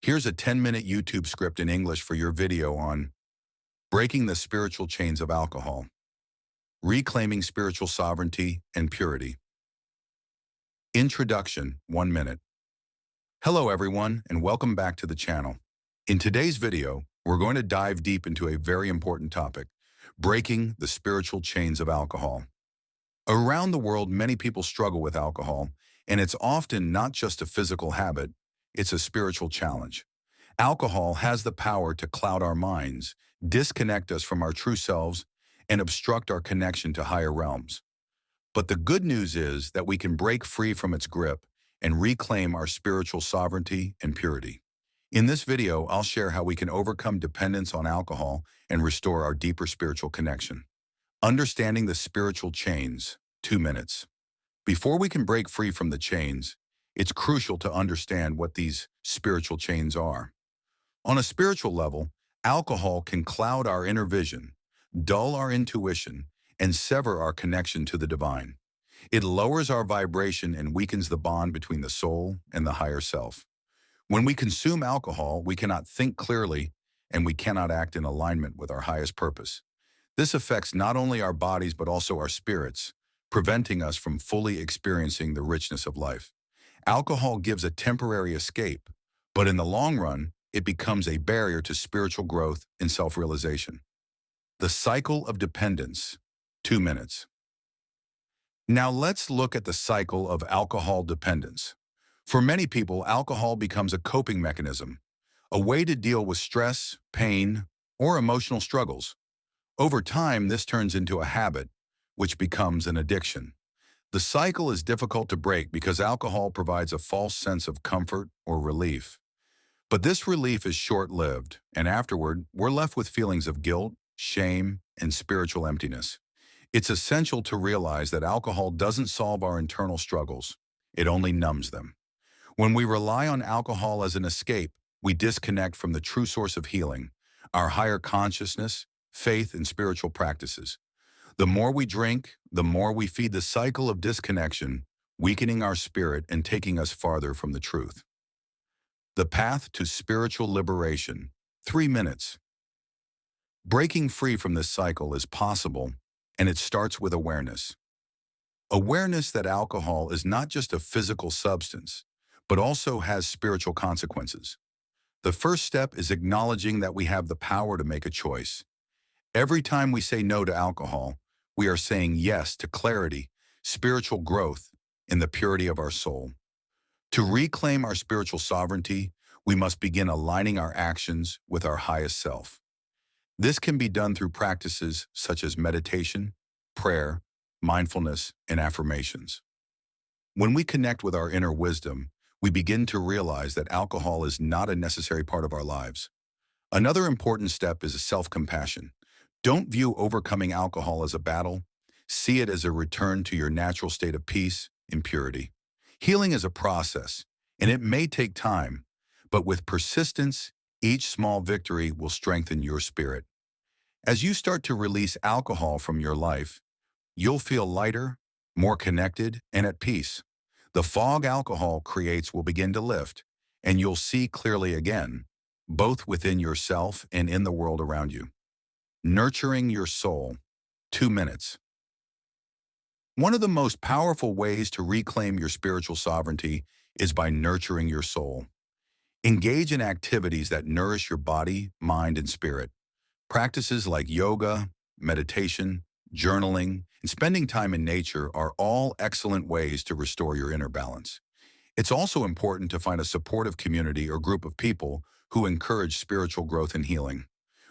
Here's a 10-minute YouTube script in English for your video on breaking the spiritual chains of alcohol, reclaiming spiritual sovereignty and purity. Introduction, 1 minute. Hello everyone, and welcome back to the channel. In today's video, we're going to dive deep into a very important topic, breaking the spiritual chains of alcohol. Around the world, many people struggle with alcohol, and it's often not just a physical habit, it's a spiritual challenge. Alcohol has the power to cloud our minds, disconnect us from our true selves, and obstruct our connection to higher realms. But the good news is that we can break free from its grip and reclaim our spiritual sovereignty and purity. In this video, I'll share how we can overcome dependence on alcohol and restore our deeper spiritual connection. Understanding the spiritual chains, 2 minutes. Before we can break free from the chains, it's crucial to understand what these spiritual chains are. On a spiritual level, alcohol can cloud our inner vision, dull our intuition, and sever our connection to the divine. It lowers our vibration and weakens the bond between the soul and the higher self. When we consume alcohol, we cannot think clearly and we cannot act in alignment with our highest purpose. This affects not only our bodies but also our spirits, preventing us from fully experiencing the richness of life. Alcohol gives a temporary escape, but in the long run, it becomes a barrier to spiritual growth and self-realization. The cycle of dependence, 2 minutes. Now let's look at the cycle of alcohol dependence. For many people, alcohol becomes a coping mechanism, a way to deal with stress, pain, or emotional struggles. Over time, this turns into a habit, which becomes an addiction. The cycle is difficult to break because alcohol provides a false sense of comfort or relief. But this relief is short-lived, and afterward, we're left with feelings of guilt, shame, and spiritual emptiness. It's essential to realize that alcohol doesn't solve our internal struggles. It only numbs them. When we rely on alcohol as an escape, we disconnect from the true source of healing, our higher consciousness, faith, and spiritual practices. The more we drink, the more we feed the cycle of disconnection, weakening our spirit and taking us farther from the truth. The path to spiritual liberation, 3 minutes. Breaking free from this cycle is possible, and it starts with awareness. Awareness that alcohol is not just a physical substance, but also has spiritual consequences. The first step is acknowledging that we have the power to make a choice. Every time we say no to alcohol, we are saying yes to clarity, spiritual growth, and the purity of our soul. To reclaim our spiritual sovereignty, we must begin aligning our actions with our highest self. This can be done through practices such as meditation, prayer, mindfulness, and affirmations. When we connect with our inner wisdom, we begin to realize that alcohol is not a necessary part of our lives. Another important step is self-compassion. Don't view overcoming alcohol as a battle. See it as a return to your natural state of peace and purity. Healing is a process, and it may take time, but with persistence, each small victory will strengthen your spirit. As you start to release alcohol from your life, you'll feel lighter, more connected, and at peace. The fog alcohol creates will begin to lift, and you'll see clearly again, both within yourself and in the world around you. Nurturing your soul, 2 minutes. One of the most powerful ways to reclaim your spiritual sovereignty is by nurturing your soul. Engage in activities that nourish your body, mind, and spirit. Practices like yoga, meditation, journaling, and spending time in nature are all excellent ways to restore your inner balance. It's also important to find a supportive community or group of people who encourage spiritual growth and healing.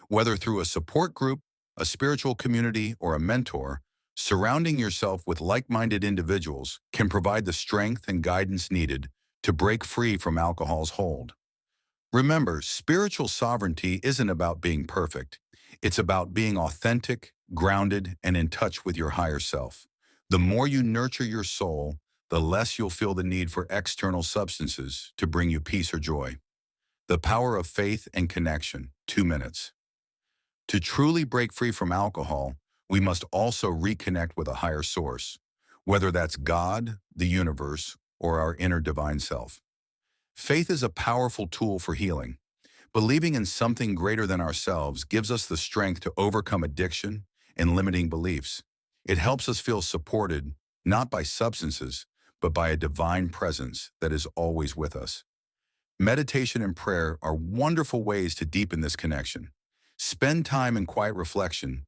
Whether through a support group, a spiritual community, or a mentor, surrounding yourself with like-minded individuals can provide the strength and guidance needed to break free from alcohol's hold. Remember, spiritual sovereignty isn't about being perfect. It's about being authentic, grounded, and in touch with your higher self. The more you nurture your soul, the less you'll feel the need for external substances to bring you peace or joy. The power of faith and connection, 2 minutes. To truly break free from alcohol, we must also reconnect with a higher source, whether that's God, the universe, or our inner divine self. Faith is a powerful tool for healing. Believing in something greater than ourselves gives us the strength to overcome addiction and limiting beliefs. It helps us feel supported, not by substances, but by a divine presence that is always with us. Meditation and prayer are wonderful ways to deepen this connection. Spend time in quiet reflection,